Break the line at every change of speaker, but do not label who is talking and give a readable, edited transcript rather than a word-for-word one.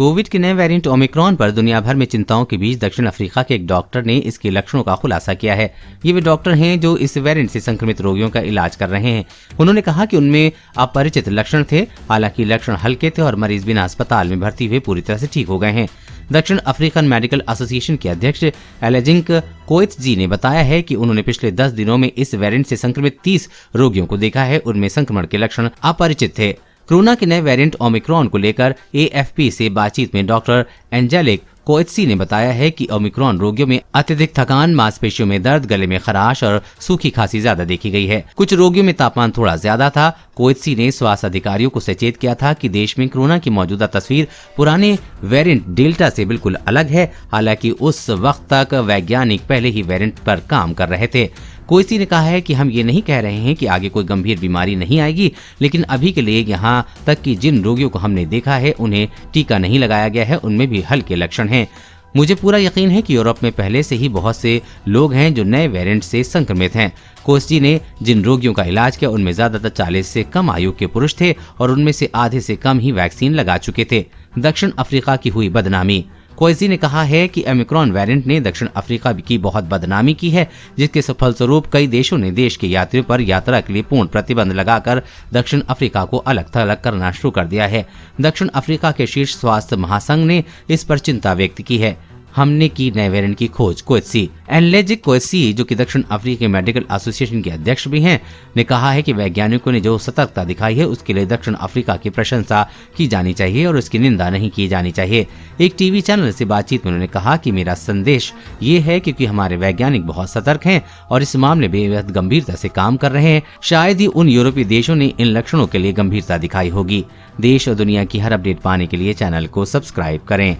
Covid के नए variant Omicron पर दुनिया भर में चिंताओं के बीच दक्षिण अफ्रीका के एक डॉक्टर ने इसके लक्षणों का खुलासा किया है। ये वे डॉक्टर हैं जो इस वेरिएंट से संक्रमित रोगियों का इलाज कर रहे हैं। उन्होंने कहा कि उनमें अपरिचित लक्षण थे, हालांकि लक्षण हल्के थे और मरीज बिना अस्पताल में भर्ती हुए पूरी तरह से ठीक हो गए हैं। दक्षिण अफ्रीकन मेडिकल एसोसिएशन के अध्यक्ष एलेजिंक कोएत्सी ने बताया है कि उन्होंने पिछले 10 दिनों में इस वेरिएंट से संक्रमित 30 रोगियों को देखा है। उनमें संक्रमण के लक्षण अपरिचित थे। कोरोना के नए वेरिएंट ओमिक्रॉन को लेकर एएफपी से बातचीत में डॉक्टर एंजेलिक कोएत्सी ने बताया है कि ओमिक्रॉन रोगियों में अत्यधिक थकान, मांसपेशियों में दर्द, गले में खराश और सूखी खांसी ज्यादा देखी गई है। कुछ रोगियों में तापमान थोड़ा ज्यादा था। कोएत्सी ने स्वास्थ्य अधिकारियों को सचेत किया था कि देश में कोरोना की मौजूदा तस्वीर पुराने वेरिएंट डेल्टा से बिल्कुल अलग है। हालांकि उस वक्त तक वैज्ञानिक पहले ही वेरिएंट पर काम कर रहे थे। कोएत्सी ने कहा है कि हम ये नहीं कह रहे हैं कि आगे कोई गंभीर बीमारी नहीं आएगी, लेकिन अभी के लिए यहाँ तक कि जिन रोगियों को हमने देखा है उन्हें टीका नहीं लगाया गया है, उनमें भी हल्के लक्षण हैं। मुझे पूरा यकीन है कि यूरोप में पहले से ही बहुत से लोग हैं जो नए वेरिएंट से संक्रमित हैं। कोएत्सी ने जिन रोगियों का इलाज किया उनमें ज्यादातर 40 से कम आयु के पुरुष थे और उनमें से आधे से कम ही वैक्सीन लगा चुके थे। दक्षिण अफ्रीका की हुई बदनामी। कोएत्सी ने कहा है कि ओमिक्रॉन वेरिएंट ने दक्षिण अफ्रीका की बहुत बदनामी की है, जिसके फलस्वरूप कई देशों ने देश के यात्रियों पर यात्रा के लिए पूर्ण प्रतिबंध लगाकर दक्षिण अफ्रीका को अलग थलग करना शुरू कर दिया है। दक्षिण अफ्रीका के शीर्ष स्वास्थ्य महासंघ ने इस पर चिंता व्यक्त की है। हमने की नए वेरिएंट की खोज। कोएत्सी एलेजिंक कोएत्सी, जो कि दक्षिण अफ्रीका मेडिकल एसोसिएशन के अध्यक्ष भी हैं, ने कहा है कि वैज्ञानिकों ने जो सतर्कता दिखाई है उसके लिए दक्षिण अफ्रीका की प्रशंसा की जानी चाहिए और उसकी निंदा नहीं की जानी चाहिए। एक टीवी चैनल से बातचीत में उन्होंने कहा कि मेरा संदेश ये है क्योंकि हमारे वैज्ञानिक बहुत सतर्क हैं और इस मामले में बेहद गंभीरता से काम कर रहे हैं। शायद ही उन यूरोपीय देशों ने इन लक्षणों के लिए गंभीरता दिखाई होगी। देश और दुनिया की हर अपडेट पाने के लिए चैनल को सब्सक्राइब करें।